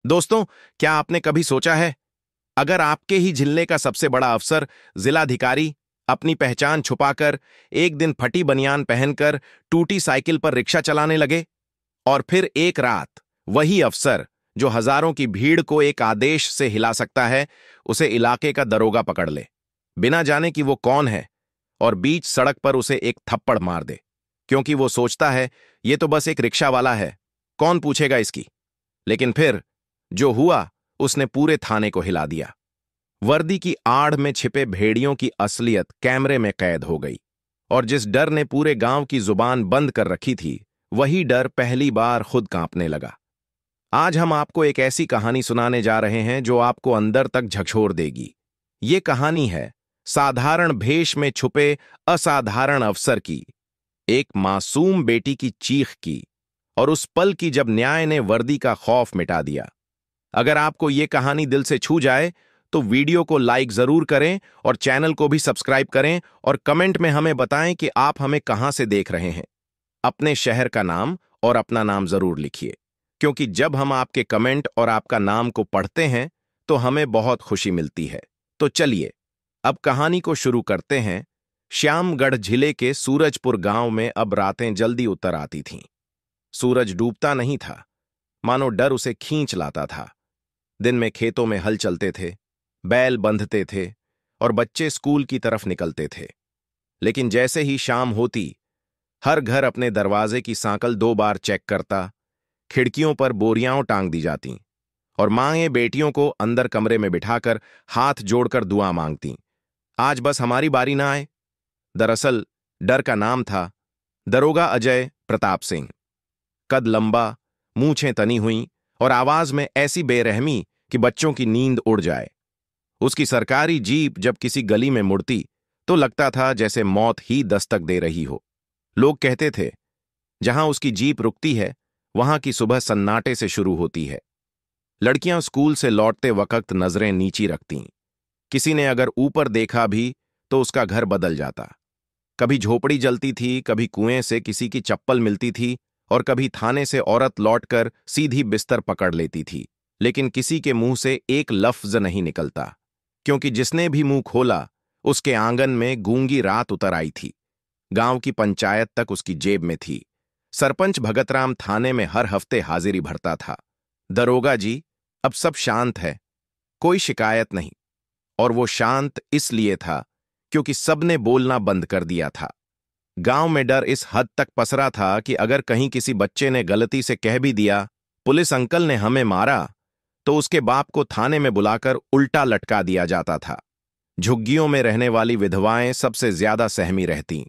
दोस्तों, क्या आपने कभी सोचा है, अगर आपके ही जिले का सबसे बड़ा अफसर, जिलाधिकारी, अपनी पहचान छुपाकर एक दिन फटी बनियान पहनकर टूटी साइकिल पर रिक्शा चलाने लगे, और फिर एक रात वही अफसर जो हजारों की भीड़ को एक आदेश से हिला सकता है, उसे इलाके का दरोगा पकड़ ले, बिना जाने कि वो कौन है, और बीच सड़क पर उसे एक थप्पड़ मार दे, क्योंकि वो सोचता है ये तो बस एक रिक्शा वाला है, कौन पूछेगा इसकी। लेकिन फिर जो हुआ, उसने पूरे थाने को हिला दिया। वर्दी की आड़ में छिपे भेड़ियों की असलियत कैमरे में कैद हो गई, और जिस डर ने पूरे गांव की जुबान बंद कर रखी थी, वही डर पहली बार खुद कांपने लगा। आज हम आपको एक ऐसी कहानी सुनाने जा रहे हैं जो आपको अंदर तक झकझोर देगी। ये कहानी है साधारण भेष में छुपे असाधारण अफसर की, एक मासूम बेटी की चीख की, और उस पल की जब न्याय ने वर्दी का खौफ मिटा दिया। अगर आपको ये कहानी दिल से छू जाए तो वीडियो को लाइक जरूर करें और चैनल को भी सब्सक्राइब करें, और कमेंट में हमें बताएं कि आप हमें कहां से देख रहे हैं। अपने शहर का नाम और अपना नाम जरूर लिखिए, क्योंकि जब हम आपके कमेंट और आपका नाम को पढ़ते हैं तो हमें बहुत खुशी मिलती है। तो चलिए अब कहानी को शुरू करते हैं। श्यामगढ़ जिले के सूरजपुर गांव में अब रातें जल्दी उतर आती थीं। सूरज डूबता नहीं था, मानो डर उसे खींच लाता था। दिन में खेतों में हल चलते थे, बैल बंधते थे, और बच्चे स्कूल की तरफ निकलते थे। लेकिन जैसे ही शाम होती, हर घर अपने दरवाजे की सांकल 2 बार चेक करता, खिड़कियों पर बोरियां टांग दी जातीं, और मांएं बेटियों को अंदर कमरे में बिठाकर हाथ जोड़कर दुआ मांगतीं, आज बस हमारी बारी ना आए। दरअसल डर का नाम था दरोगा अजय प्रताप सिंह। कद लंबा, मूंछें तनी हुई, और आवाज में ऐसी बेरहमी कि बच्चों की नींद उड़ जाए। उसकी सरकारी जीप जब किसी गली में मुड़ती तो लगता था जैसे मौत ही दस्तक दे रही हो। लोग कहते थे, जहां उसकी जीप रुकती है वहां की सुबह सन्नाटे से शुरू होती है। लड़कियां स्कूल से लौटते वक्त नजरें नीची रखतीं। किसी ने अगर ऊपर देखा भी तो उसका घर बदल जाता। कभी झोपड़ी जलती थी, कभी कुएं से किसी की चप्पल मिलती थी, और कभी थाने से औरत लौटकर सीधी बिस्तर पकड़ लेती थी। लेकिन किसी के मुंह से एक लफ्ज नहीं निकलता, क्योंकि जिसने भी मुंह खोला उसके आंगन में गूंगी रात उतर आई थी। गांव की पंचायत तक उसकी जेब में थी। सरपंच भगतराम थाने में हर हफ्ते हाजिरी भरता था। दरोगा जी, अब सब शांत है, कोई शिकायत नहीं। और वो शांत इसलिए था क्योंकि सबने बोलना बंद कर दिया था। गांव में डर इस हद तक पसरा था कि अगर कहीं किसी बच्चे ने गलती से कह भी दिया, पुलिस अंकल ने हमें मारा, तो उसके बाप को थाने में बुलाकर उल्टा लटका दिया जाता था। झुग्गियों में रहने वाली विधवाएं सबसे ज्यादा सहमी रहतीं।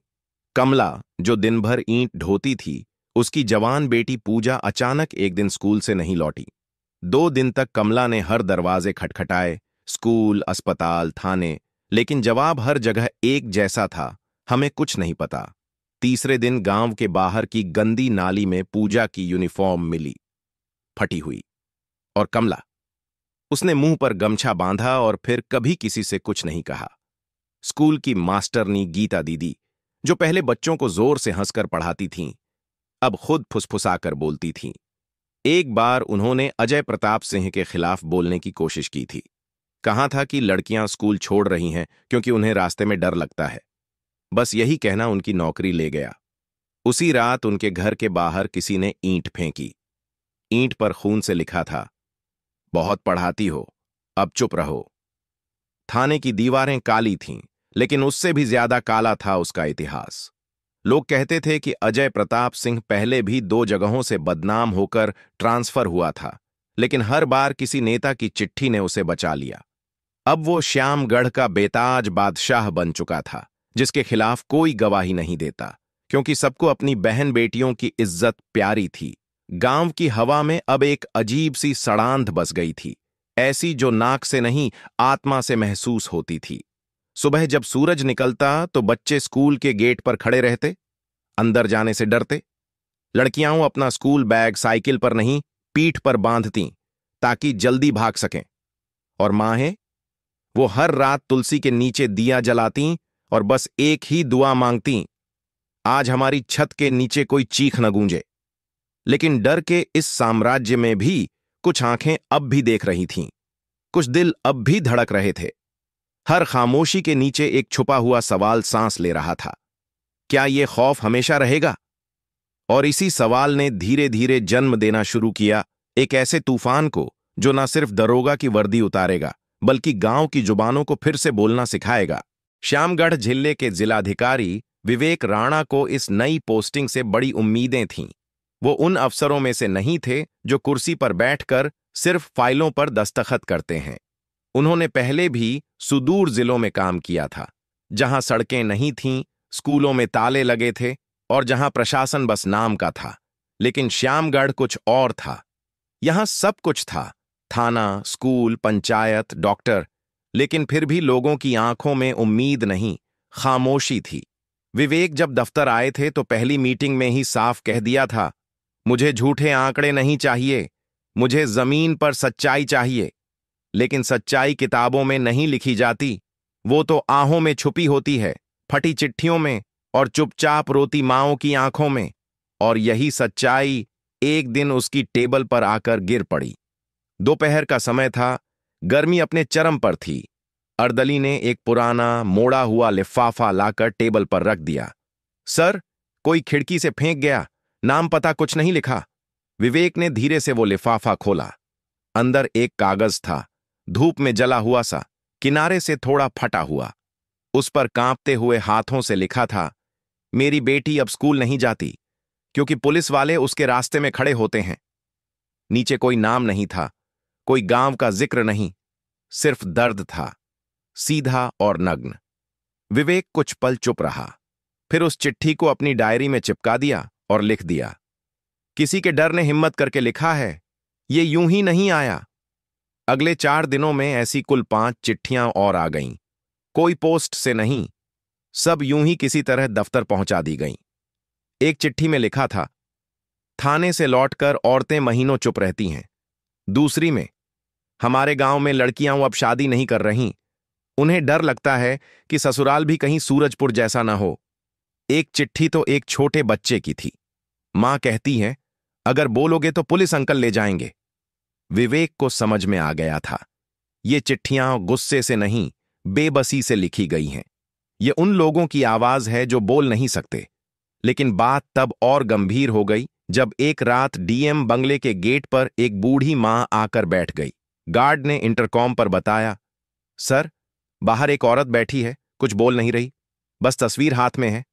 कमला, जो दिन भर ईंट ढोती थी, उसकी जवान बेटी पूजा अचानक एक दिन स्कूल से नहीं लौटी। 2 दिन तक कमला ने हर दरवाजे खटखटाए, स्कूल, अस्पताल, थाने, लेकिन जवाब हर जगह एक जैसा था, हमें कुछ नहीं पता। तीसरे दिन गांव के बाहर की गंदी नाली में पूजा की यूनिफॉर्म मिली, फटी हुई। और कमला, उसने मुंह पर गमछा बांधा और फिर कभी किसी से कुछ नहीं कहा। स्कूल की मास्टरनी गीता दीदी, जो पहले बच्चों को जोर से हंसकर पढ़ाती थीं, अब खुद फुसफुसाकर बोलती थीं। एक बार उन्होंने अजय प्रताप सिंह के खिलाफ बोलने की कोशिश की थी। कहा था कि लड़कियां स्कूल छोड़ रही हैं क्योंकि उन्हें रास्ते में डर लगता है। बस यही कहना उनकी नौकरी ले गया। उसी रात उनके घर के बाहर किसी ने ईंट फेंकी। ईंट पर खून से लिखा था, बहुत पढ़ाती हो, अब चुप रहो। थाने की दीवारें काली थीं, लेकिन उससे भी ज्यादा काला था उसका इतिहास। लोग कहते थे कि अजय प्रताप सिंह पहले भी 2 जगहों से बदनाम होकर ट्रांसफर हुआ था, लेकिन हर बार किसी नेता की चिट्ठी ने उसे बचा लिया। अब वो श्यामगढ़ का बेताज बादशाह बन चुका था, जिसके खिलाफ कोई गवाही नहीं देता, क्योंकि सबको अपनी बहन बेटियों की इज्जत प्यारी थी। गांव की हवा में अब एक अजीब सी सड़ांध बस गई थी, ऐसी जो नाक से नहीं आत्मा से महसूस होती थी। सुबह जब सूरज निकलता तो बच्चे स्कूल के गेट पर खड़े रहते, अंदर जाने से डरते। लड़कियां अपना स्कूल बैग साइकिल पर नहीं, पीठ पर बांधतीं, ताकि जल्दी भाग सकें। और माहें, वो हर रात तुलसी के नीचे दिया जलातीं और बस एक ही दुआ मांगतीं, आज हमारी छत के नीचे कोई चीख न गूंजे। लेकिन डर के इस साम्राज्य में भी कुछ आंखें अब भी देख रही थीं, कुछ दिल अब भी धड़क रहे थे। हर खामोशी के नीचे एक छुपा हुआ सवाल सांस ले रहा था, क्या ये खौफ हमेशा रहेगा? और इसी सवाल ने धीरे धीरे जन्म देना शुरू किया, एक ऐसे तूफान को जो न सिर्फ दरोगा की वर्दी उतारेगा बल्कि गांव की जुबानों को फिर से बोलना सिखाएगा। श्यामगढ़ जिले के जिलाधिकारी विवेक राणा को इस नई पोस्टिंग से बड़ी उम्मीदें थीं। वो उन अफसरों में से नहीं थे जो कुर्सी पर बैठकर सिर्फ फाइलों पर दस्तखत करते हैं। उन्होंने पहले भी सुदूर जिलों में काम किया था, जहां सड़कें नहीं थीं, स्कूलों में ताले लगे थे और जहां प्रशासन बस नाम का था। लेकिन श्यामगढ़ कुछ और था। यहां सब कुछ था, थाना, स्कूल, पंचायत, डॉक्टर, लेकिन फिर भी लोगों की आंखों में उम्मीद नहीं, खामोशी थी। विवेक जब दफ्तर आए थे तो पहली मीटिंग में ही साफ कह दिया था, मुझे झूठे आंकड़े नहीं चाहिए, मुझे जमीन पर सच्चाई चाहिए। लेकिन सच्चाई किताबों में नहीं लिखी जाती, वो तो आहों में छुपी होती है, फटी चिट्ठियों में और चुपचाप रोती माओं की आंखों में। और यही सच्चाई एक दिन उसकी टेबल पर आकर गिर पड़ी। दोपहर का समय था, गर्मी अपने चरम पर थी। अर्दली ने एक पुराना मोड़ा हुआ लिफाफा लाकर टेबल पर रख दिया। सर, कोई खिड़की से फेंक गया, नाम पता कुछ नहीं लिखा। विवेक ने धीरे से वो लिफाफा खोला। अंदर एक कागज था, धूप में जला हुआ सा, किनारे से थोड़ा फटा हुआ। उस पर कांपते हुए हाथों से लिखा था, मेरी बेटी अब स्कूल नहीं जाती क्योंकि पुलिस वाले उसके रास्ते में खड़े होते हैं। नीचे कोई नाम नहीं था, कोई गांव का जिक्र नहीं, सिर्फ दर्द था, सीधा और नग्न। विवेक कुछ पल चुप रहा, फिर उस चिट्ठी को अपनी डायरी में चिपका दिया और लिख दिया, किसी के डर ने हिम्मत करके लिखा है, ये यूं ही नहीं आया। अगले 4 दिनों में ऐसी कुल 5 चिट्ठियां और आ गईं। कोई पोस्ट से नहीं, सब यूं ही किसी तरह दफ्तर पहुंचा दी गईं। एक चिट्ठी में लिखा था, थाने से लौटकर औरतें महीनों चुप रहती हैं। दूसरी में, हमारे गांव में लड़कियां अब शादी नहीं कर रहीं, उन्हें डर लगता है कि ससुराल भी कहीं सूरजपुर जैसा ना हो। एक चिट्ठी तो एक छोटे बच्चे की थी। मां कहती है, अगर बोलोगे तो पुलिस अंकल ले जाएंगे। विवेक को समझ में आ गया था, ये चिट्ठियां गुस्से से नहीं, बेबसी से लिखी गई हैं। ये उन लोगों की आवाज है जो बोल नहीं सकते। लेकिन बात तब और गंभीर हो गई जब एक रात डीएम बंगले के गेट पर एक बूढ़ी मां आकर बैठ गई। गार्ड ने इंटरकॉम पर बताया, सर, बाहर एक औरत बैठी है, कुछ बोल नहीं रही, बस तस्वीर हाथ में है।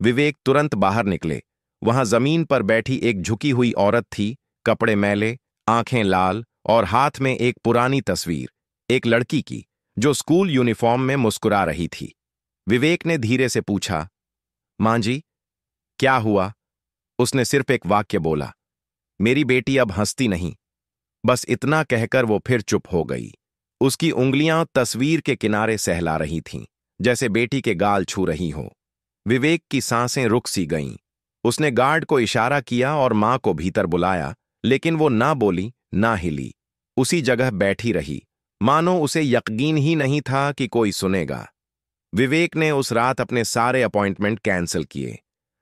विवेक तुरंत बाहर निकले। वहां जमीन पर बैठी एक झुकी हुई औरत थी, कपड़े मैले, आंखें लाल और हाथ में एक पुरानी तस्वीर, एक लड़की की जो स्कूल यूनिफॉर्म में मुस्कुरा रही थी। विवेक ने धीरे से पूछा, मां जी, क्या हुआ? उसने सिर्फ एक वाक्य बोला, मेरी बेटी अब हंसती नहीं। बस इतना कहकर वो फिर चुप हो गई। उसकी उंगलियां तस्वीर के किनारे सहला रही थीं, जैसे बेटी के गाल छू रही हो। विवेक की सांसें रुक सी गईं। उसने गार्ड को इशारा किया और मां को भीतर बुलाया, लेकिन वो ना बोली, ना हिली, उसी जगह बैठी रही, मानो उसे यकीन ही नहीं था कि कोई सुनेगा। विवेक ने उस रात अपने सारे अपॉइंटमेंट कैंसिल किए।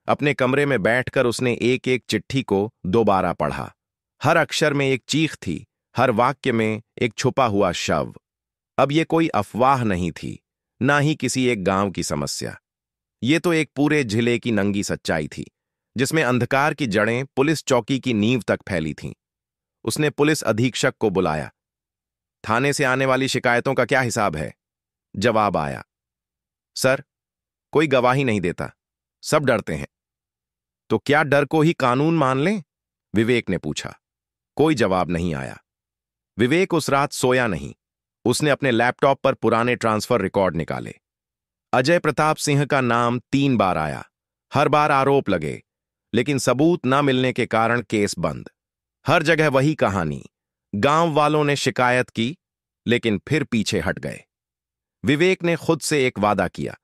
अपने कमरे में बैठकर उसने एक एक चिट्ठी को दोबारा पढ़ा। हर अक्षर में एक चीख थी, हर वाक्य में एक छुपा हुआ शव। अब ये कोई अफवाह नहीं थी, ना ही किसी एक गांव की समस्या। ये तो एक पूरे जिले की नंगी सच्चाई थी, जिसमें अंधकार की जड़ें पुलिस चौकी की नींव तक फैली थीं। उसने पुलिस अधीक्षक को बुलाया। थाने से आने वाली शिकायतों का क्या हिसाब है? जवाब आया, सर, कोई गवाही नहीं देता, सब डरते हैं। तो क्या डर को ही कानून मान लें? विवेक ने पूछा। कोई जवाब नहीं आया। विवेक उस रात सोया नहीं। उसने अपने लैपटॉप पर पुराने ट्रांसफर रिकॉर्ड निकाले। अजय प्रताप सिंह का नाम 3 बार आया। हर बार आरोप लगे, लेकिन सबूत न मिलने के कारण केस बंद। हर जगह वही कहानी, गांव वालों ने शिकायत की, लेकिन फिर पीछे हट गए। विवेक ने खुद से एक वादा किया,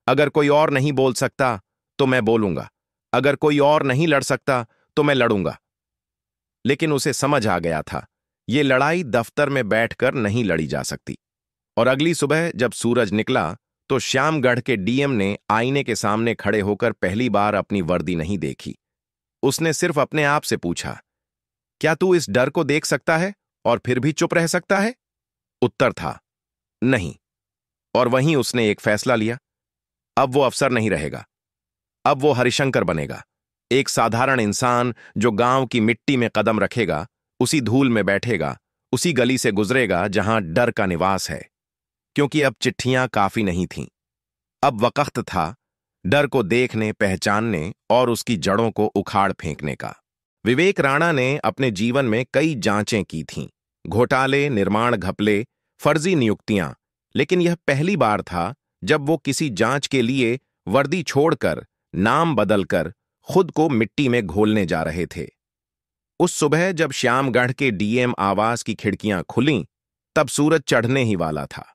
अगर कोई और नहीं बोल सकता तो मैं बोलूंगा, अगर कोई और नहीं लड़ सकता तो मैं लड़ूंगा। लेकिन उसे समझ आ गया था, ये लड़ाई दफ्तर में बैठकर नहीं लड़ी जा सकती। और अगली सुबह जब सूरज निकला तो श्यामगढ़ के डीएम ने आईने के सामने खड़े होकर पहली बार अपनी वर्दी नहीं देखी। उसने सिर्फ अपने आप से पूछा, क्या तू इस डर को देख सकता है और फिर भी चुप रह सकता है? उत्तर था नहीं। और वहीं उसने एक फैसला लिया। अब वो अफसर नहीं रहेगा। अब वो हरिशंकर बनेगा, एक साधारण इंसान जो गांव की मिट्टी में कदम रखेगा, उसी धूल में बैठेगा, उसी गली से गुजरेगा जहां डर का निवास है। क्योंकि अब चिट्ठियां काफी नहीं थीं। अब वक्त था डर को देखने, पहचानने और उसकी जड़ों को उखाड़ फेंकने का। विवेक राणा ने अपने जीवन में कई जांचें की थीं, घोटाले, निर्माण घपले, फर्जी नियुक्तियां, लेकिन यह पहली बार था जब वो किसी जांच के लिए वर्दी छोड़कर, नाम बदलकर खुद को मिट्टी में घोलने जा रहे थे। उस सुबह जब श्यामगढ़ के डीएम आवास की खिड़कियां खुलीं, तब सूरज चढ़ने ही वाला था।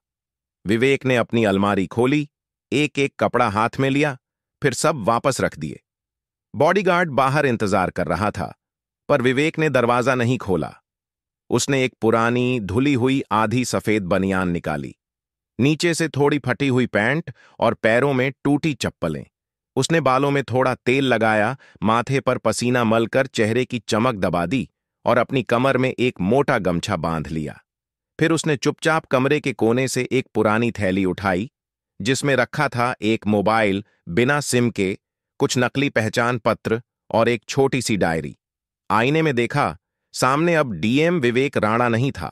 विवेक ने अपनी अलमारी खोली, एक एक कपड़ा हाथ में लिया, फिर सब वापस रख दिए। बॉडीगार्ड बाहर इंतजार कर रहा था, पर विवेक ने दरवाजा नहीं खोला। उसने एक पुरानी, धुली हुई आधी सफेद बनियान निकाली, नीचे से थोड़ी फटी हुई पैंट और पैरों में टूटी चप्पलें। उसने बालों में थोड़ा तेल लगाया, माथे पर पसीना मलकर चेहरे की चमक दबा दी और अपनी कमर में एक मोटा गमछा बांध लिया। फिर उसने चुपचाप कमरे के कोने से एक पुरानी थैली उठाई, जिसमें रखा था एक मोबाइल बिना सिम के, कुछ नकली पहचान पत्र और एक छोटी सी डायरी। आईने में देखा, सामने अब डीएम विवेक राणा नहीं था।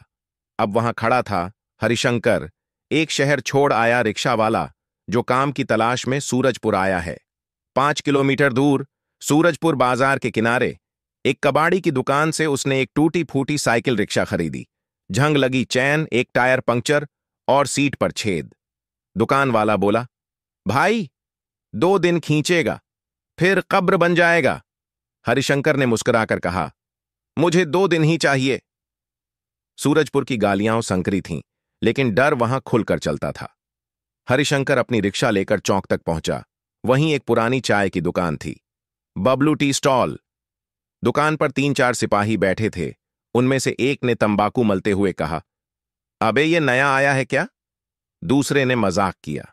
अब वहां खड़ा था हरिशंकर, एक शहर छोड़ आया रिक्शा वाला जो काम की तलाश में सूरजपुर आया है। 5 किलोमीटर दूर सूरजपुर बाजार के किनारे एक कबाड़ी की दुकान से उसने एक टूटी फूटी साइकिल रिक्शा खरीदी। झंग लगी चैन, एक टायर पंक्चर और सीट पर छेद। दुकान वाला बोला, भाई 2 दिन खींचेगा, फिर कब्र बन जाएगा। हरिशंकर ने मुस्कुराकर कहा, मुझे 2 दिन ही चाहिए। सूरजपुर की गालियां संकरी थीं, लेकिन डर वहां खुलकर चलता था। हरिशंकर अपनी रिक्शा लेकर चौक तक पहुंचा। वहीं एक पुरानी चाय की दुकान थी, बबलू टी स्टॉल। दुकान पर 3-4 सिपाही बैठे थे। उनमें से एक ने तंबाकू मलते हुए कहा, अबे ये नया आया है क्या? दूसरे ने मजाक किया,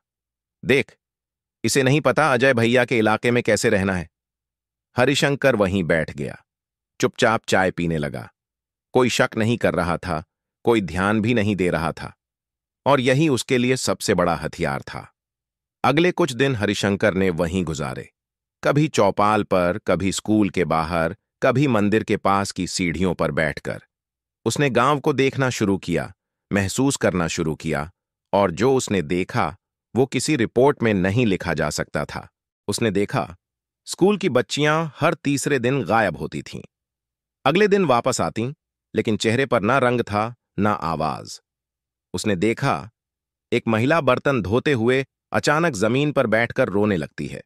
देख, इसे नहीं पता अजय भैया के इलाके में कैसे रहना है। हरिशंकर वहीं बैठ गया, चुपचाप चाय पीने लगा। कोई शक नहीं कर रहा था, कोई ध्यान भी नहीं दे रहा था, और यही उसके लिए सबसे बड़ा हथियार था। अगले कुछ दिन हरिशंकर ने वहीं गुजारे, कभी चौपाल पर, कभी स्कूल के बाहर, कभी मंदिर के पास की सीढ़ियों पर बैठकर। उसने गांव को देखना शुरू किया, महसूस करना शुरू किया, और जो उसने देखा वो किसी रिपोर्ट में नहीं लिखा जा सकता था। उसने देखा, स्कूल की बच्चियां हर तीसरे दिन गायब होती थीं। अगले दिन वापस आतीं, लेकिन चेहरे पर ना रंग था, ना आवाज। उसने देखा, एक महिला बर्तन धोते हुए अचानक जमीन पर बैठकर रोने लगती है,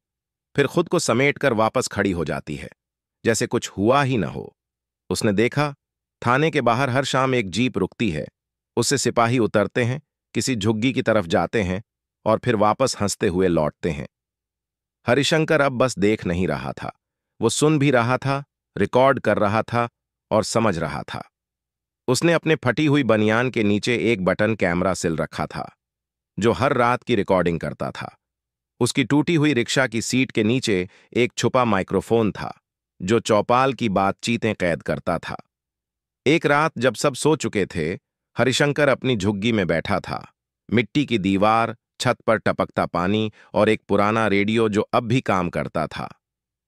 फिर खुद को समेटकर वापस खड़ी हो जाती है, जैसे कुछ हुआ ही न हो। उसने देखा, थाने के बाहर हर शाम एक जीप रुकती है, उससे सिपाही उतरते हैं, किसी झुग्गी की तरफ जाते हैं और फिर वापस हंसते हुए लौटते हैं। हरिशंकर अब बस देख नहीं रहा था, वो सुन भी रहा था, रिकॉर्ड कर रहा था और समझ रहा था। उसने अपने फटी हुई बनियान के नीचे एक बटन कैमरा सिल रखा था, जो हर रात की रिकॉर्डिंग करता था। उसकी टूटी हुई रिक्शा की सीट के नीचे एक छुपा माइक्रोफोन था, जो चौपाल की बातचीतें कैद करता था। एक रात जब सब सो चुके थे, हरिशंकर अपनी झुग्गी में बैठा था। मिट्टी की दीवार, छत पर टपकता पानी और एक पुराना रेडियो जो अब भी काम करता था।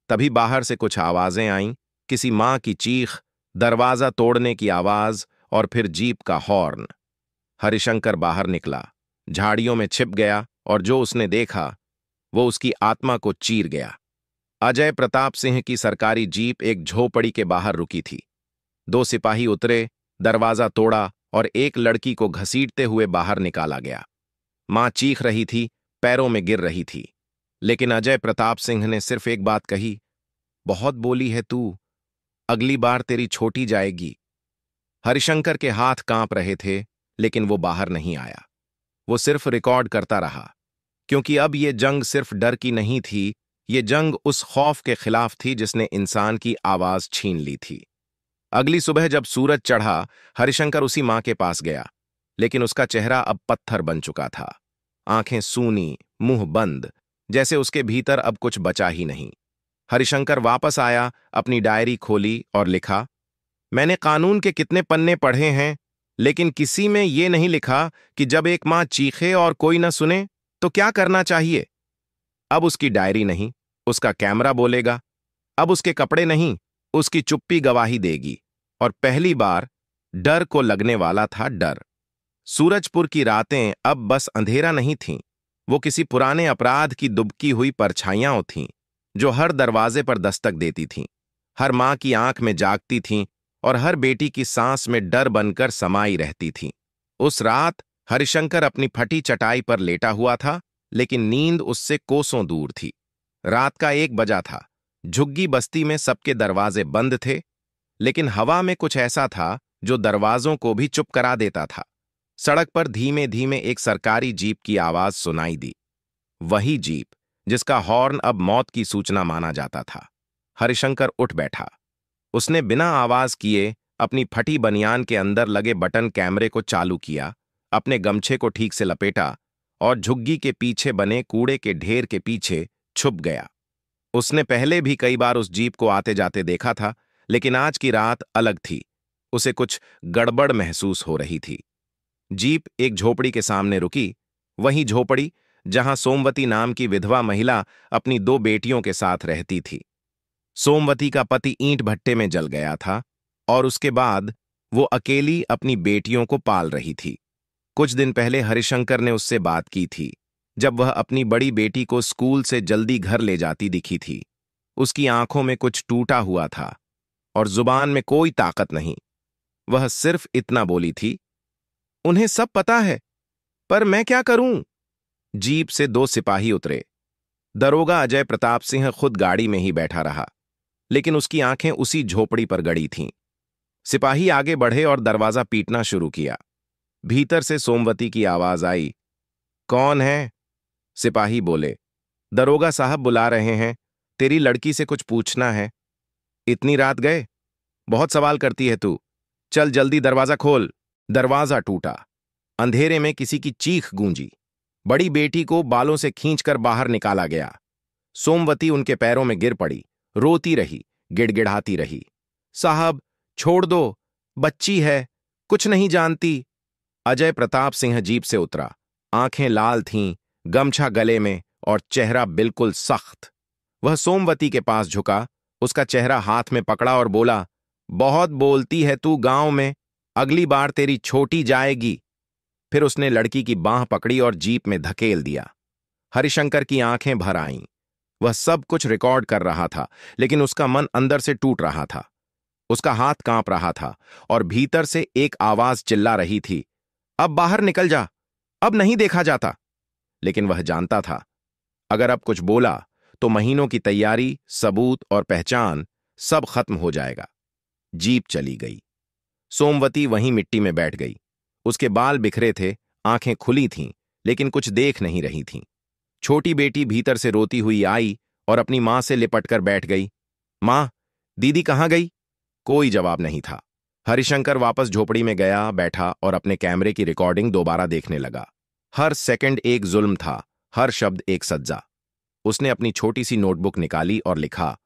तभी बाहर से कुछ आवाजें आईं, किसी मां की चीख, दरवाजा तोड़ने की आवाज और फिर जीप का हॉर्न। हरिशंकर बाहर निकला, झाड़ियों में छिप गया, और जो उसने देखा वो उसकी आत्मा को चीर गया। अजय प्रताप सिंह की सरकारी जीप एक झोपड़ी के बाहर रुकी थी। 2 सिपाही उतरे, दरवाजा तोड़ा और एक लड़की को घसीटते हुए बाहर निकाला गया। मां चीख रही थी, पैरों में गिर रही थी, लेकिन अजय प्रताप सिंह ने सिर्फ एक बात कही, बहुत बोली है तू, अगली बार तेरी छोटी जाएगी। हरिशंकर के हाथ कांप रहे थे, लेकिन वो बाहर नहीं आया। वो सिर्फ रिकॉर्ड करता रहा, क्योंकि अब ये जंग सिर्फ डर की नहीं थी, ये जंग उस खौफ के खिलाफ थी जिसने इंसान की आवाज छीन ली थी। अगली सुबह जब सूरज चढ़ा, हरिशंकर उसी मां के पास गया, लेकिन उसका चेहरा अब पत्थर बन चुका था। आंखें सूनी, मुंह बंद, जैसे उसके भीतर अब कुछ बचा ही नहीं। हरिशंकर वापस आया, अपनी डायरी खोली और लिखा, मैंने कानून के कितने पन्ने पढ़े हैं, लेकिन किसी में ये नहीं लिखा कि जब एक मां चीखे और कोई न सुने तो क्या करना चाहिए। अब उसकी डायरी नहीं, उसका कैमरा बोलेगा। अब उसके कपड़े नहीं, उसकी चुप्पी गवाही देगी। और पहली बार डर को लगने वाला था डर। सूरजपुर की रातें अब बस अंधेरा नहीं थीं, वो किसी पुराने अपराध की दुबकी हुई परछाइयां थीं जो हर दरवाजे पर दस्तक देती थीं, हर मां की आंख में जागती थीं और हर बेटी की सांस में डर बनकर समाई रहती थीं। उस रात हरिशंकर अपनी फटी चटाई पर लेटा हुआ था, लेकिन नींद उससे कोसों दूर थी। रात का 1 बजा था। झुग्गी बस्ती में सबके दरवाजे बंद थे, लेकिन हवा में कुछ ऐसा था जो दरवाजों को भी चुप करा देता था। सड़क पर धीमे धीमे एक सरकारी जीप की आवाज सुनाई दी। वही जीप जिसका हॉर्न अब मौत की सूचना माना जाता था। हरिशंकर उठ बैठा। उसने बिना आवाज किए अपनी फटी बनियान के अंदर लगे बटन कैमरे को चालू किया, अपने गमछे को ठीक से लपेटा और झुग्गी के पीछे बने कूड़े के ढेर के पीछे छुप गया। उसने पहले भी कई बार उस जीप को आते जाते देखा था, लेकिन आज की रात अलग थी। उसे कुछ गड़बड़ महसूस हो रही थी। जीप एक झोपड़ी के सामने रुकी, वही झोपड़ी जहां सोमवती नाम की विधवा महिला अपनी 2 बेटियों के साथ रहती थी। सोमवती का पति ईंट भट्टे में जल गया था और उसके बाद वो अकेली अपनी बेटियों को पाल रही थी। कुछ दिन पहले हरिशंकर ने उससे बात की थी, जब वह अपनी बड़ी बेटी को स्कूल से जल्दी घर ले जाती दिखी थी। उसकी आंखों में कुछ टूटा हुआ था और जुबान में कोई ताकत नहीं। वह सिर्फ इतना बोली थी, उन्हें सब पता है, पर मैं क्या करूं? जीप से 2 सिपाही उतरे। दरोगा अजय प्रताप सिंह खुद गाड़ी में ही बैठा रहा, लेकिन उसकी आंखें उसी झोपड़ी पर गड़ी थीं। सिपाही आगे बढ़े और दरवाजा पीटना शुरू किया। भीतर से सोमवती की आवाज आई, कौन है? सिपाही बोले, दरोगा साहब बुला रहे हैं, तेरी लड़की से कुछ पूछना है। इतनी रात गए? बहुत सवाल करती है तू। चल जल्दी दरवाजा खोल। दरवाजा टूटा। अंधेरे में किसी की चीख गूंजी। बड़ी बेटी को बालों से खींचकर बाहर निकाला गया। सोमवती उनके पैरों में गिर पड़ी, रोती रही, गिड़गिड़ाती रही, साहब छोड़ दो, बच्ची है, कुछ नहीं जानती। अजय प्रताप सिंह जीप से उतरा। आंखें लाल थीं, गमछा गले में और चेहरा बिल्कुल सख्त। वह सोमवती के पास झुका, उसका चेहरा हाथ में पकड़ा और बोला, बहुत बोलती है तू गांव में, अगली बार तेरी छोटी जाएगी। फिर उसने लड़की की बांह पकड़ी और जीप में धकेल दिया। हरिशंकर की आंखें भर आईं। वह सब कुछ रिकॉर्ड कर रहा था, लेकिन उसका मन अंदर से टूट रहा था। उसका हाथ कांप रहा था और भीतर से एक आवाज चिल्ला रही थी, अब बाहर निकल जा, अब नहीं देखा जाता। लेकिन वह जानता था, अगर अब कुछ बोला तो महीनों की तैयारी, सबूत और पहचान सब खत्म हो जाएगा। जीप चली गई। सोमवती वहीं मिट्टी में बैठ गई। उसके बाल बिखरे थे, आंखें खुली थीं, लेकिन कुछ देख नहीं रही थीं। छोटी बेटी भीतर से रोती हुई आई और अपनी मां से लिपटकर बैठ गई। मां, दीदी कहां गई? कोई जवाब नहीं था। हरिशंकर वापस झोपड़ी में गया, बैठा और अपने कैमरे की रिकॉर्डिंग दोबारा देखने लगा। हर सेकंड एक जुल्म था, हर शब्द एक सज्जा। उसने अपनी छोटी सी नोटबुक निकाली और लिखा,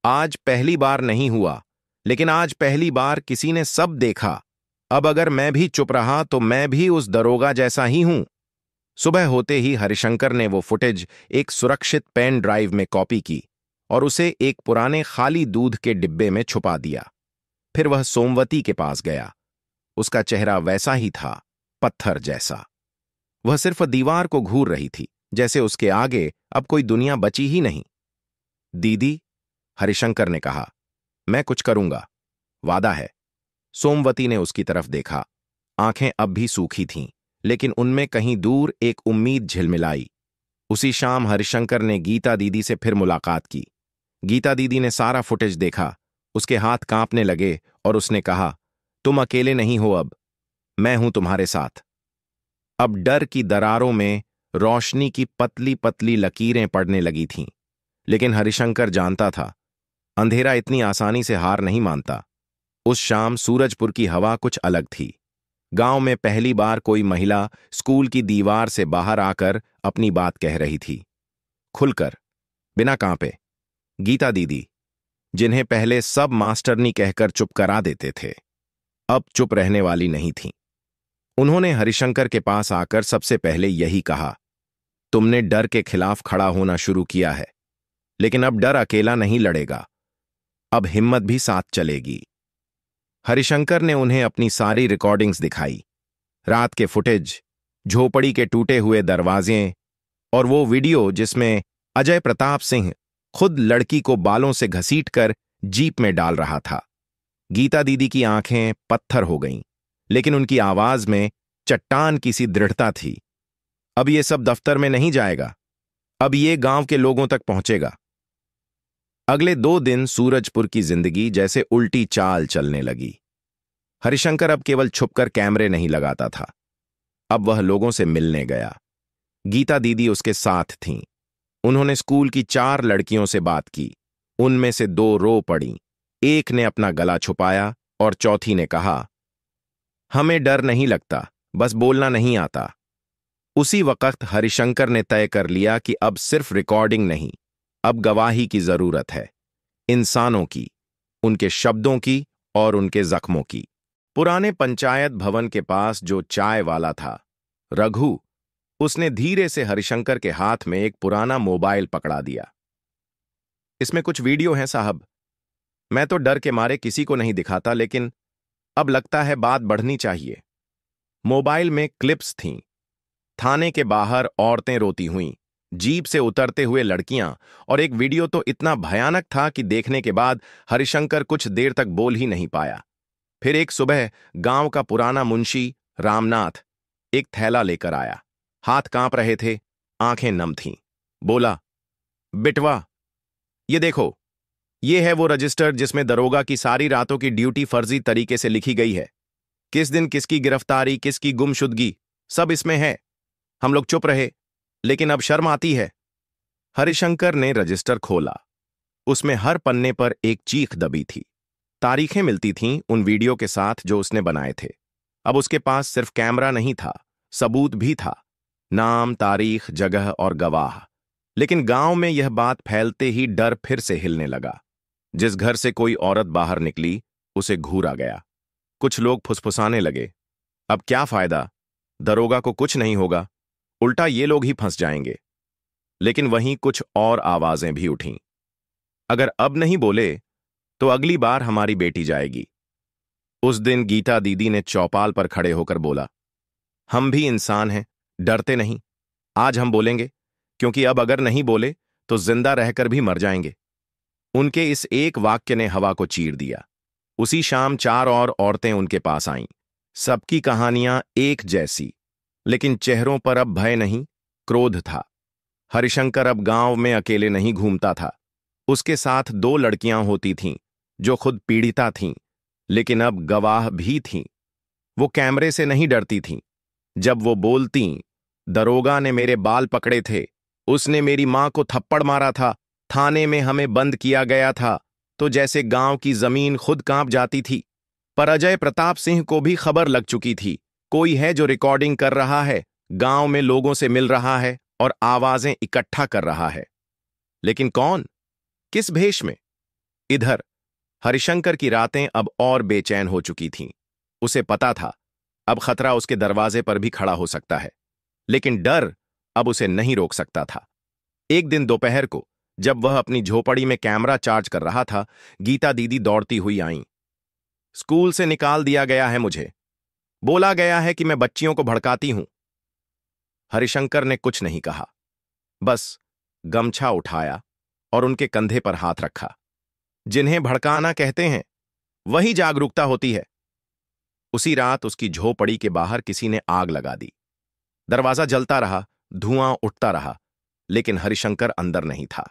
आज पहली बार नहीं हुआ, लेकिन आज पहली बार किसी ने सब देखा। अब अगर मैं भी चुप रहा तो मैं भी उस दरोगा जैसा ही हूं। सुबह होते ही हरिशंकर ने वो फुटेज एक सुरक्षित पेन ड्राइव में कॉपी की और उसे एक पुराने खाली दूध के डिब्बे में छुपा दिया। फिर वह सोमवती के पास गया। उसका चेहरा वैसा ही था, पत्थर जैसा। वह सिर्फ दीवार को घूर रही थी, जैसे उसके आगे अब कोई दुनिया बची ही नहीं। दीदी, हरिशंकर ने कहा, मैं कुछ करूंगा, वादा है। सोमवती ने उसकी तरफ देखा। आंखें अब भी सूखी थीं, लेकिन उनमें कहीं दूर एक उम्मीद झिलमिलाई। उसी शाम हरिशंकर ने गीता दीदी से फिर मुलाकात की। गीता दीदी ने सारा फुटेज देखा। उसके हाथ कांपने लगे और उसने कहा, तुम अकेले नहीं हो, अब मैं हूं तुम्हारे साथ। अब डर की दरारों में रोशनी की पतली पतली लकीरें पड़ने लगी थीं, लेकिन हरिशंकर जानता था, अंधेरा इतनी आसानी से हार नहीं मानता। उस शाम सूरजपुर की हवा कुछ अलग थी। गांव में पहली बार कोई महिला स्कूल की दीवार से बाहर आकर अपनी बात कह रही थी, खुलकर, बिना कांपे। गीता दीदी, जिन्हें पहले सब मास्टरनी कहकर चुप करा देते थे, अब चुप रहने वाली नहीं थीं। उन्होंने हरिशंकर के पास आकर सबसे पहले यही कहा, तुमने डर के खिलाफ खड़ा होना शुरू किया है, लेकिन अब डर अकेला नहीं लड़ेगा, अब हिम्मत भी साथ चलेगी। हरिशंकर ने उन्हें अपनी सारी रिकॉर्डिंग्स दिखाई, रात के फुटेज, झोपड़ी के टूटे हुए दरवाजे और वो वीडियो जिसमें अजय प्रताप सिंह खुद लड़की को बालों से घसीटकर जीप में डाल रहा था। गीता दीदी की आंखें पत्थर हो गईं, लेकिन उनकी आवाज में चट्टान की सी दृढ़ता थी। अब ये सब दफ्तर में नहीं जाएगा, अब ये गांव के लोगों तक पहुंचेगा। अगले 2 दिन सूरजपुर की जिंदगी जैसे उल्टी चाल चलने लगी। हरिशंकर अब केवल छुपकर कैमरे नहीं लगाता था, अब वह लोगों से मिलने गया। गीता दीदी उसके साथ थीं। उन्होंने स्कूल की 4 लड़कियों से बात की, उनमें से 2 रो पड़ीं, एक ने अपना गला छुपाया और चौथी ने कहा, हमें डर नहीं लगता, बस बोलना नहीं आता। उसी वक्त हरिशंकर ने तय कर लिया कि अब सिर्फ रिकॉर्डिंग नहीं, अब गवाही की जरूरत है, इंसानों की, उनके शब्दों की और उनके जख्मों की। पुराने पंचायत भवन के पास जो चाय वाला था, रघु, उसने धीरे से हरिशंकर के हाथ में एक पुराना मोबाइल पकड़ा दिया। इसमें कुछ वीडियो हैं साहब, मैं तो डर के मारे किसी को नहीं दिखाता, लेकिन अब लगता है बात बढ़नी चाहिए। मोबाइल में क्लिप्स थीं, थाने के बाहर औरतें रोती हुईं, जीप से उतरते हुए लड़कियां, और एक वीडियो तो इतना भयानक था कि देखने के बाद हरिशंकर कुछ देर तक बोल ही नहीं पाया। फिर एक सुबह गांव का पुराना मुंशी रामनाथ एक थैला लेकर आया, हाथ कांप रहे थे, आंखें नम थीं। बोला, बिटवा, ये देखो, ये है वो रजिस्टर जिसमें दरोगा की सारी रातों की ड्यूटी फर्जी तरीके से लिखी गई है। किस दिन किसकी गिरफ्तारी, किसकी गुमशुदगी, सब इसमें है। हम लोग चुप रहे, लेकिन अब शर्म आती है। हरिशंकर ने रजिस्टर खोला। उसमें हर पन्ने पर एक चीख दबी थी। तारीखें मिलती थीं उन वीडियो के साथ जो उसने बनाए थे। अब उसके पास सिर्फ कैमरा नहीं था, सबूत भी था, नाम, तारीख, जगह और गवाह। लेकिन गांव में यह बात फैलते ही डर फिर से हिलने लगा। जिस घर से कोई औरत बाहर निकली, उसे घूरा गया। कुछ लोग फुसफुसाने लगे, अब क्या फायदा, दरोगा को कुछ नहीं होगा, उल्टा ये लोग ही फंस जाएंगे। लेकिन वहीं कुछ और आवाजें भी उठीं। अगर अब नहीं बोले तो अगली बार हमारी बेटी जाएगी। उस दिन गीता दीदी ने चौपाल पर खड़े होकर बोला, हम भी इंसान हैं, डरते नहीं, आज हम बोलेंगे, क्योंकि अब अगर नहीं बोले तो जिंदा रहकर भी मर जाएंगे। उनके इस एक वाक्य ने हवा को चीर दिया। उसी शाम 4 और औरतें उनके पास आईं। सबकी कहानियां एक जैसी, लेकिन चेहरों पर अब भय नहीं, क्रोध था। हरिशंकर अब गांव में अकेले नहीं घूमता था। उसके साथ 2 लड़कियां होती थीं जो खुद पीड़िता थीं, लेकिन अब गवाह भी थीं। वो कैमरे से नहीं डरती थीं। जब वो बोलतीं, दरोगा ने मेरे बाल पकड़े थे, उसने मेरी मां को थप्पड़ मारा था, थाने में हमें बंद किया गया था, तो जैसे गांव की जमीन खुद कांप जाती थी। पर अजय प्रताप सिंह को भी खबर लग चुकी थी, कोई है जो रिकॉर्डिंग कर रहा है, गांव में लोगों से मिल रहा है और आवाजें इकट्ठा कर रहा है। लेकिन कौन, किस भेष में? इधर हरिशंकर की रातें अब और बेचैन हो चुकी थीं। उसे पता था अब खतरा उसके दरवाजे पर भी खड़ा हो सकता है, लेकिन डर अब उसे नहीं रोक सकता था। एक दिन दोपहर को जब वह अपनी झोपड़ी में कैमरा चार्ज कर रहा था, गीता दीदी दौड़ती हुई आईं। स्कूल से निकाल दिया गया है मुझे, बोला गया है कि मैं बच्चियों को भड़काती हूं। हरिशंकर ने कुछ नहीं कहा, बस गमछा उठाया और उनके कंधे पर हाथ रखा। जिन्हें भड़काना कहते हैं, वही जागरूकता होती है। उसी रात उसकी झोपड़ी के बाहर किसी ने आग लगा दी। दरवाजा जलता रहा, धुआं उठता रहा, लेकिन हरिशंकर अंदर नहीं था।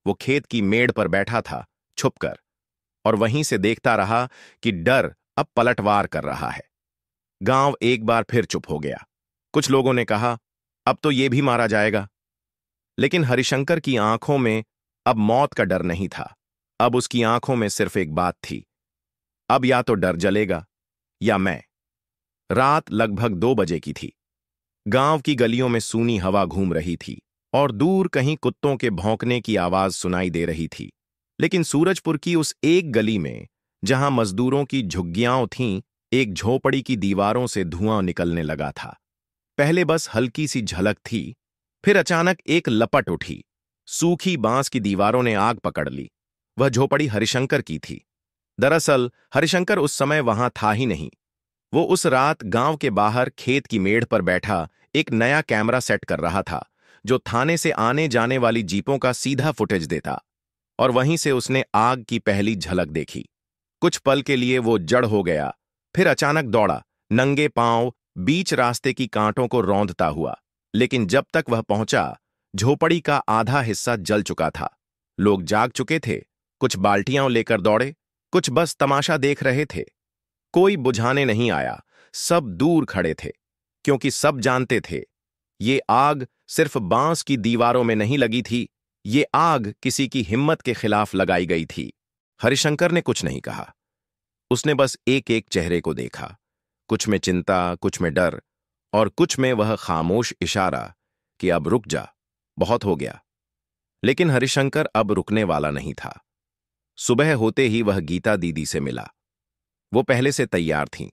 वो खेत की मेड़ पर बैठा था, छुपकर, और वहीं से देखता रहा कि डर अब पलटवार कर रहा है। गांव एक बार फिर चुप हो गया। कुछ लोगों ने कहा, अब तो ये भी मारा जाएगा। लेकिन हरिशंकर की आंखों में अब मौत का डर नहीं था। अब उसकी आंखों में सिर्फ एक बात थी, अब या तो डर जलेगा या मैं। रात लगभग 2 बजे की थी। गांव की गलियों में सूनी हवा घूम रही थी और दूर कहीं कुत्तों के भौंकने की आवाज सुनाई दे रही थी। लेकिन सूरजपुर की उस एक गली में, जहां मजदूरों की झुग्गियां थीं, एक झोपड़ी की दीवारों से धुआं निकलने लगा था। पहले बस हल्की सी झलक थी, फिर अचानक एक लपट उठी। सूखी बांस की दीवारों ने आग पकड़ ली। वह झोपड़ी हरिशंकर की थी। दरअसल हरिशंकर उस समय वहां था ही नहीं। वो उस रात गांव के बाहर खेत की मेड़ पर बैठा एक नया कैमरा सेट कर रहा था, जो थाने से आने जाने वाली जीपों का सीधा फुटेज देता। और वहीं से उसने आग की पहली झलक देखी। कुछ पल के लिए वो जड़ हो गया, फिर अचानक दौड़ा, नंगे पांव, बीच रास्ते की कांटों को रौंदता हुआ। लेकिन जब तक वह पहुंचा, झोपड़ी का आधा हिस्सा जल चुका था। लोग जाग चुके थे, कुछ बाल्टियां लेकर दौड़े, कुछ बस तमाशा देख रहे थे। कोई बुझाने नहीं आया, सब दूर खड़े थे, क्योंकि सब जानते थे ये आग सिर्फ बांस की दीवारों में नहीं लगी थी, ये आग किसी की हिम्मत के खिलाफ लगाई गई थी। हरिशंकर ने कुछ नहीं कहा। उसने बस एक एक चेहरे को देखा, कुछ में चिंता, कुछ में डर, और कुछ में वह खामोश इशारा कि अब रुक जा, बहुत हो गया। लेकिन हरिशंकर अब रुकने वाला नहीं था। सुबह होते ही वह गीता दीदी से मिला। वो पहले से तैयार थीं।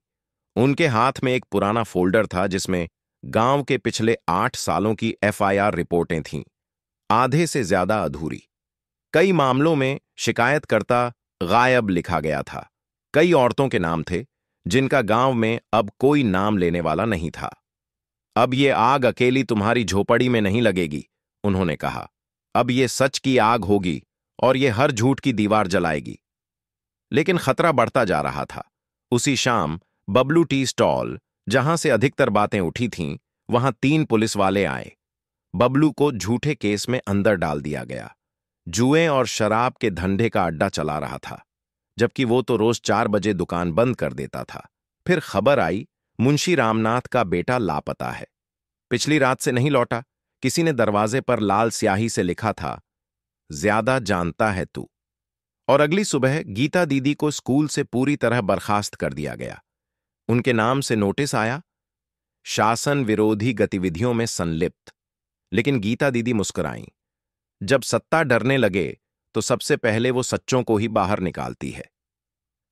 उनके हाथ में एक पुराना फोल्डर था जिसमें गांव के पिछले 8 सालों की एफआईआर रिपोर्टें थीं, आधे से ज्यादा अधूरी। कई मामलों में शिकायतकर्ता गायब लिखा गया था। कई औरतों के नाम थे जिनका गांव में अब कोई नाम लेने वाला नहीं था। अब ये आग अकेली तुम्हारी झोपड़ी में नहीं लगेगी, उन्होंने कहा। अब ये सच की आग होगी और ये हर झूठ की दीवार जलाएगी। लेकिन खतरा बढ़ता जा रहा था। उसी शाम बबलू टी स्टॉल, जहां से अधिकतर बातें उठी थीं, वहां 3 पुलिस वाले आए। बबलू को झूठे केस में अंदर डाल दिया गया। जुए और शराब के धंधे का अड्डा चला रहा था, जबकि वो तो रोज 4 बजे दुकान बंद कर देता था। फिर खबर आई, मुंशी रामनाथ का बेटा लापता है। पिछली रात से नहीं लौटा। किसी ने दरवाजे पर लाल स्याही से लिखा था, ज्यादा जानता है तू। और अगली सुबह गीता दीदी को स्कूल से पूरी तरह बर्खास्त कर दिया गया। उनके नाम से नोटिस आया, शासन विरोधी गतिविधियों में संलिप्त। लेकिन गीता दीदी मुस्कुराईं। जब सत्ता डरने लगे तो सबसे पहले वो सच्चों को ही बाहर निकालती है।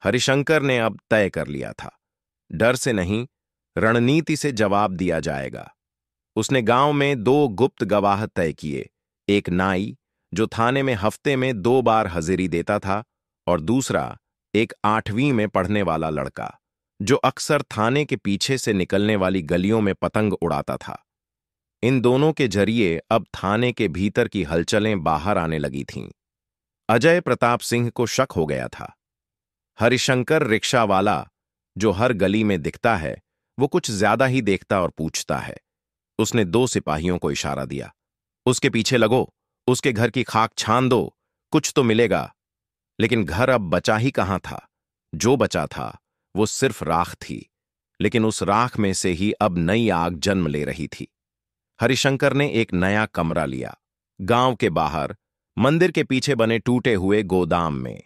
हरिशंकर ने अब तय कर लिया था, डर से नहीं, रणनीति से जवाब दिया जाएगा। उसने गांव में 2 गुप्त गवाह तय किए, एक नाई जो थाने में हफ्ते में 2 बार हाजिरी देता था, और दूसरा एक 8वीं में पढ़ने वाला लड़का जो अक्सर थाने के पीछे से निकलने वाली गलियों में पतंग उड़ाता था। इन दोनों के जरिए अब थाने के भीतर की हलचलें बाहर आने लगी थीं। अजय प्रताप सिंह को शक हो गया था। हरिशंकर रिक्शा वाला, जो हर गली में दिखता है, वो कुछ ज्यादा ही देखता और पूछता है। उसने 2 सिपाहियों को इशारा दिया, उसके पीछे लगो, उसके घर की खाक छान दो, कुछ तो मिलेगा। लेकिन घर अब बचा ही कहां था। जो बचा था वो सिर्फ राख थी, लेकिन उस राख में से ही अब नई आग जन्म ले रही थी। हरिशंकर ने एक नया कमरा लिया, गांव के बाहर, मंदिर के पीछे बने टूटे हुए गोदाम में।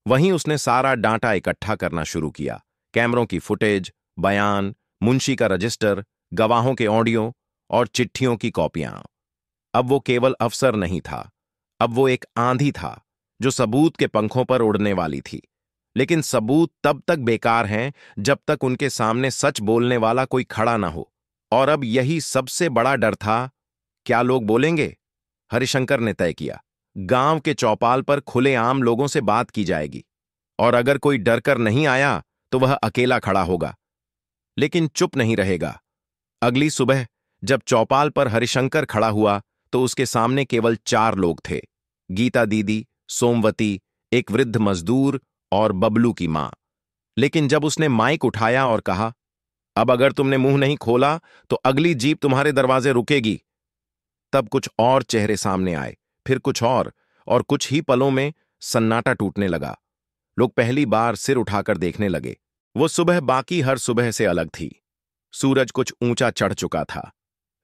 वहीं उसने सारा डाटा इकट्ठा करना शुरू किया, कैमरों की फुटेज, बयान, मुंशी का रजिस्टर, गवाहों के ऑडियो और चिट्ठियों की कॉपियां। अब वो केवल अफसर नहीं था, अब वो एक आंधी था जो सबूत के पंखों पर उड़ने वाली थी। लेकिन सबूत तब तक बेकार हैं जब तक उनके सामने सच बोलने वाला कोई खड़ा ना हो। और अब यही सबसे बड़ा डर था, क्या लोग बोलेंगे। हरिशंकर ने तय किया, गांव के चौपाल पर खुलेआम लोगों से बात की जाएगी, और अगर कोई डरकर नहीं आया तो वह अकेला खड़ा होगा, लेकिन चुप नहीं रहेगा। अगली सुबह जब चौपाल पर हरिशंकर खड़ा हुआ तो उसके सामने केवल 4 लोग थे, गीता दीदी, सोमवती, एक वृद्ध मजदूर और बबलू की मां। लेकिन जब उसने माइक उठाया और कहा, अब अगर तुमने मुंह नहीं खोला तो अगली जीप तुम्हारे दरवाजे रुकेगी, तब कुछ और चेहरे सामने आए, फिर कुछ और कुछ ही पलों में सन्नाटा टूटने लगा। लोग पहली बार सिर उठाकर देखने लगे। वो सुबह बाकी हर सुबह से अलग थी। सूरज कुछ ऊंचा चढ़ चुका था,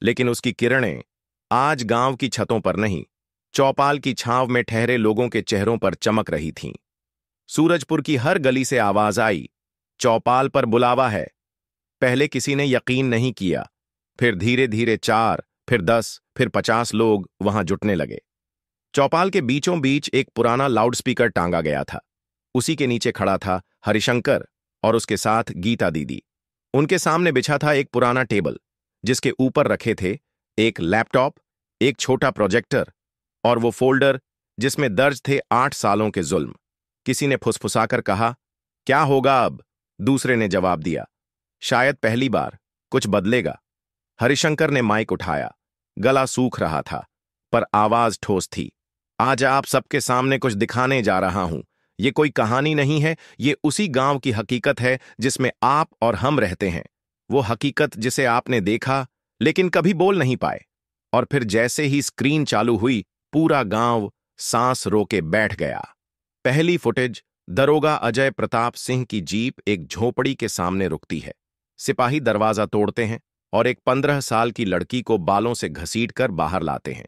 लेकिन उसकी किरणें आज गांव की छतों पर नहीं, चौपाल की छांव में ठहरे लोगों के चेहरों पर चमक रही थीं। सूरजपुर की हर गली से आवाज आई, चौपाल पर बुलावा है। पहले किसी ने यकीन नहीं किया, फिर धीरे धीरे 4, फिर 10, फिर 50 लोग वहां जुटने लगे। चौपाल के बीचों बीच एक पुराना लाउडस्पीकर टांगा गया था। उसी के नीचे खड़ा था हरिशंकर और उसके साथ गीता दीदी। उनके सामने बिछा था एक पुराना टेबल, जिसके ऊपर रखे थे एक लैपटॉप, एक छोटा प्रोजेक्टर और वो फोल्डर जिसमें दर्ज थे 8 सालों के जुल्म। किसी ने फुसफुसाकर कहा, क्या होगा अब? दूसरे ने जवाब दिया, शायद पहली बार कुछ बदलेगा। हरिशंकर ने माइक उठाया। गला सूख रहा था, पर आवाज ठोस थी। आज आप सबके सामने कुछ दिखाने जा रहा हूं। ये कोई कहानी नहीं है, ये उसी गांव की हकीकत है जिसमें आप और हम रहते हैं। वो हकीकत जिसे आपने देखा लेकिन कभी बोल नहीं पाए। और फिर जैसे ही स्क्रीन चालू हुई, पूरा गांव सांस रोके बैठ गया। पहली फुटेज, दरोगा अजय प्रताप सिंह की जीप एक झोपड़ी के सामने रुकती है। सिपाही दरवाजा तोड़ते हैं और एक 15 साल की लड़की को बालों से घसीटकर बाहर लाते हैं।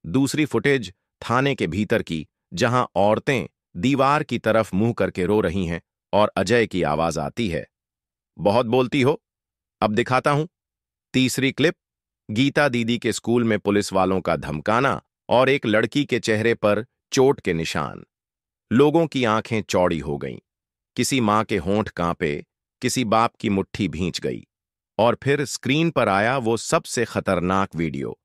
दूसरी फुटेज थाने के भीतर की, जहां औरतें दीवार की तरफ मुंह करके रो रही हैं और अजय की आवाज आती है, बहुत बोलती हो, अब दिखाता हूं। तीसरी क्लिप, गीता दीदी के स्कूल में पुलिस वालों का धमकाना और एक लड़की के चेहरे पर चोट के निशान। लोगों की आंखें चौड़ी हो गईं। किसी मां के होंठ कांपे, किसी बाप की मुट्ठी भींच गई। और फिर स्क्रीन पर आया वो सबसे खतरनाक वीडियो,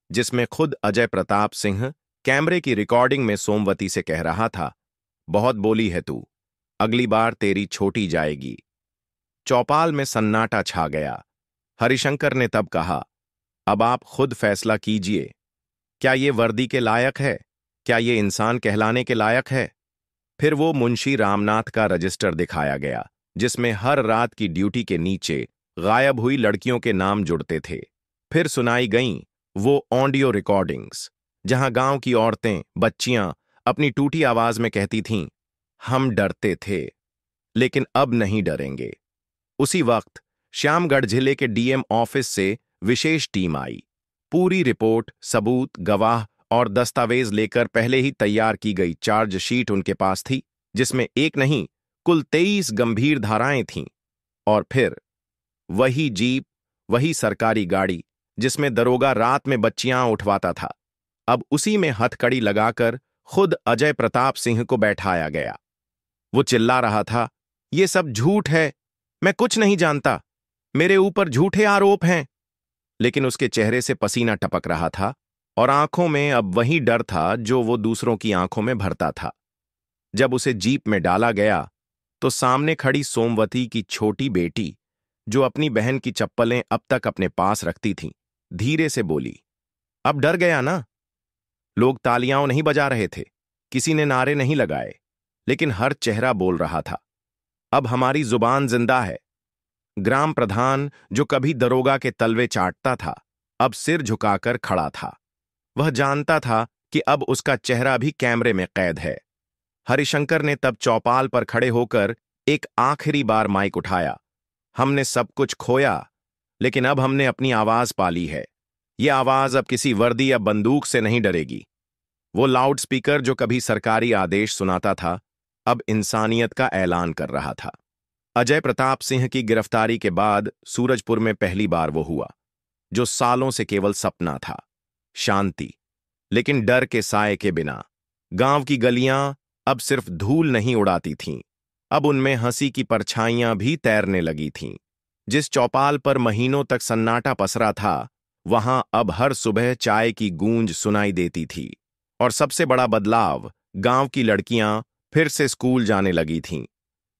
जिसमें खुद अजय प्रताप सिंह कैमरे की रिकॉर्डिंग में सोमवती से कह रहा था, बहुत बोली है तू, अगली बार तेरी छोटी जाएगी। चौपाल में सन्नाटा छा गया। हरिशंकर ने तब कहा, अब आप खुद फैसला कीजिए, क्या ये वर्दी के लायक है? क्या ये इंसान कहलाने के लायक है? फिर वो मुंशी रामनाथ का रजिस्टर दिखाया गया, जिसमें हर रात की ड्यूटी के नीचे गायब हुई लड़कियों के नाम जुड़ते थे। फिर सुनाई गईं वो ऑडियो रिकॉर्डिंग्स, जहां गांव की औरतें, बच्चियां अपनी टूटी आवाज में कहती थीं, हम डरते थे लेकिन अब नहीं डरेंगे। उसी वक्त श्यामगढ़ जिले के डीएम ऑफिस से विशेष टीम आई। पूरी रिपोर्ट, सबूत, गवाह और दस्तावेज लेकर पहले ही तैयार की गई चार्जशीट उनके पास थी, जिसमें एक नहीं कुल 23 गंभीर धाराएं थीं। और फिर वही जीप, वही सरकारी गाड़ी जिसमें दरोगा रात में बच्चियां उठवाता था, अब उसी में हथकड़ी लगाकर खुद अजय प्रताप सिंह को बैठाया गया। वो चिल्ला रहा था, ये सब झूठ है, मैं कुछ नहीं जानता, मेरे ऊपर झूठे आरोप हैं। लेकिन उसके चेहरे से पसीना टपक रहा था और आंखों में अब वही डर था जो वो दूसरों की आंखों में भरता था। जब उसे जीप में डाला गया तो सामने खड़ी सोमवती की छोटी बेटी, जो अपनी बहन की चप्पलें अब तक अपने पास रखती थी, धीरे से बोली, अब डर गया ना? लोग तालियां नहीं बजा रहे थे, किसी ने नारे नहीं लगाए, लेकिन हर चेहरा बोल रहा था, अब हमारी जुबान जिंदा है। ग्राम प्रधान, जो कभी दरोगा के तलवे चाटता था, अब सिर झुकाकर खड़ा था। वह जानता था कि अब उसका चेहरा भी कैमरे में कैद है। हरिशंकर ने तब चौपाल पर खड़े होकर एक आखिरी बार माइक उठाया, हमने सब कुछ खोया, लेकिन अब हमने अपनी आवाज पाली है। यह आवाज अब किसी वर्दी या बंदूक से नहीं डरेगी। वो लाउडस्पीकर जो कभी सरकारी आदेश सुनाता था, अब इंसानियत का ऐलान कर रहा था। अजय प्रताप सिंह की गिरफ्तारी के बाद सूरजपुर में पहली बार वो हुआ, जो सालों से केवल सपना था, शांति, लेकिन डर के साए के बिना। गांव की गलियां अब सिर्फ धूल नहीं उड़ाती थीं, अब उनमें हंसी की परछाइयां भी तैरने लगी थीं। जिस चौपाल पर महीनों तक सन्नाटा पसरा था, वहां अब हर सुबह चाय की गूंज सुनाई देती थी। और सबसे बड़ा बदलाव, गांव की लड़कियां फिर से स्कूल जाने लगी थीं,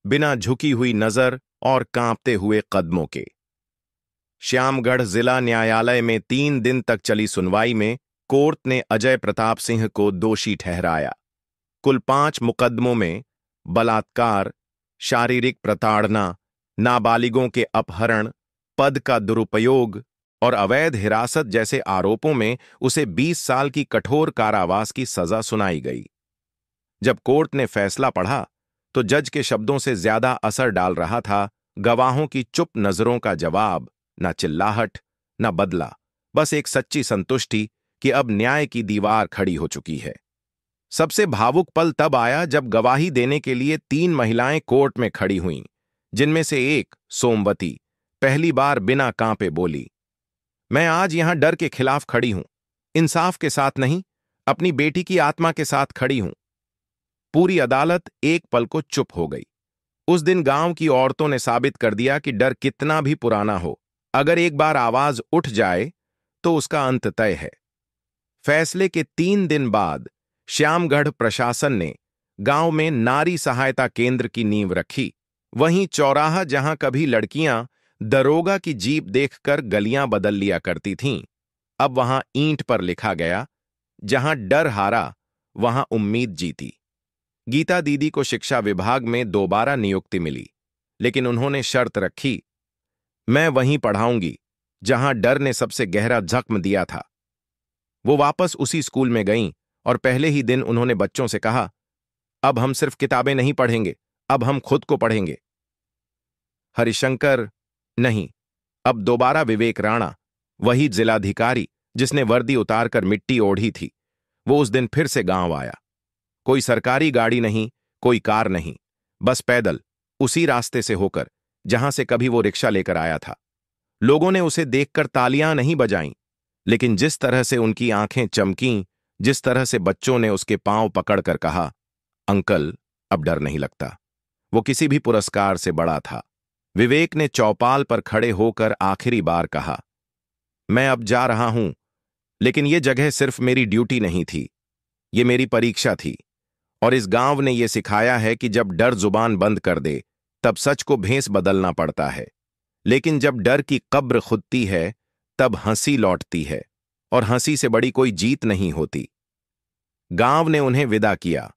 बिना झुकी हुई नजर और कांपते हुए कदमों के। श्यामगढ़ जिला न्यायालय में 3 दिन तक चली सुनवाई में कोर्ट ने अजय प्रताप सिंह को दोषी ठहराया। कुल 5 मुकदमों में बलात्कार, शारीरिक प्रताड़ना, नाबालिगों के अपहरण, पद का दुरुपयोग और अवैध हिरासत जैसे आरोपों में उसे 20 साल की कठोर कारावास की सजा सुनाई गई। जब कोर्ट ने फैसला पढ़ा तो जज के शब्दों से ज्यादा असर डाल रहा था गवाहों की चुप नजरों का जवाब, न चिल्लाहट, न बदला, बस एक सच्ची संतुष्टि कि अब न्याय की दीवार खड़ी हो चुकी है। सबसे भावुक पल तब आया जब गवाही देने के लिए 3 महिलाएं कोर्ट में खड़ी हुईं, जिनमें से एक, सोमवती, पहली बार बिना कांपे बोली, मैं आज यहां डर के खिलाफ खड़ी हूं, इंसाफ के साथ नहीं, अपनी बेटी की आत्मा के साथ खड़ी हूं। पूरी अदालत एक पल को चुप हो गई। उस दिन गांव की औरतों ने साबित कर दिया कि डर कितना भी पुराना हो, अगर एक बार आवाज उठ जाए तो उसका अंत तय है। फैसले के 3 दिन बाद श्यामगढ़ प्रशासन ने गांव में नारी सहायता केंद्र की नींव रखी। वहीं चौराहा, जहां कभी लड़कियां दरोगा की जीप देखकर गलियां बदल लिया करती थीं, अब वहां ईंट पर लिखा गया, जहां डर हारा वहां उम्मीद जीती। गीता दीदी को शिक्षा विभाग में दोबारा नियुक्ति मिली, लेकिन उन्होंने शर्त रखी, मैं वहीं पढ़ाऊंगी जहां डर ने सबसे गहरा जख्म दिया था। वो वापस उसी स्कूल में गईं और पहले ही दिन उन्होंने बच्चों से कहा, अब हम सिर्फ किताबें नहीं पढ़ेंगे, अब हम खुद को पढ़ेंगे। हरिशंकर नहीं, अब दोबारा विवेक राणा, वही जिलाधिकारी जिसने वर्दी उतारकर मिट्टी ओढ़ी थी, वो उस दिन फिर से गांव आया। कोई सरकारी गाड़ी नहीं, कोई कार नहीं, बस पैदल, उसी रास्ते से होकर जहां से कभी वो रिक्शा लेकर आया था। लोगों ने उसे देखकर तालियां नहीं बजाईं, लेकिन जिस तरह से उनकी आंखें चमकीं, जिस तरह से बच्चों ने उसके पांव पकड़कर कहा, अंकल अब डर नहीं लगता, वो किसी भी पुरस्कार से बड़ा था। विवेक ने चौपाल पर खड़े होकर आखिरी बार कहा, मैं अब जा रहा हूं, लेकिन ये जगह सिर्फ मेरी ड्यूटी नहीं थी, ये मेरी परीक्षा थी। और इस गांव ने यह सिखाया है कि जब डर जुबान बंद कर दे तब सच को भेस बदलना पड़ता है, लेकिन जब डर की कब्र खुदती है तब हंसी लौटती है, और हंसी से बड़ी कोई जीत नहीं होती। गांव ने उन्हें विदा किया।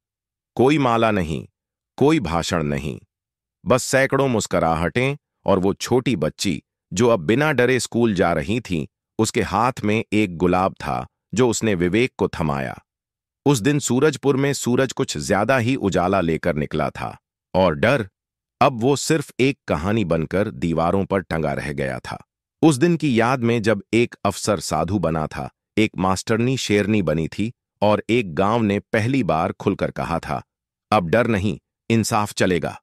कोई माला नहीं, कोई भाषण नहीं, बस सैकड़ों मुस्कुराहटें, और वो छोटी बच्ची जो अब बिना डरे स्कूल जा रही थी, उसके हाथ में एक गुलाब था जो उसने विवेक को थमाया। उस दिन सूरजपुर में सूरज कुछ ज्यादा ही उजाला लेकर निकला था, और डर अब वो सिर्फ एक कहानी बनकर दीवारों पर टंगा रह गया था। उस दिन की याद में जब एक अफसर साधु बना था, एक मास्टरनी शेरनी बनी थी, और एक गांव ने पहली बार खुलकर कहा था, अब डर नहीं, इंसाफ चलेगा।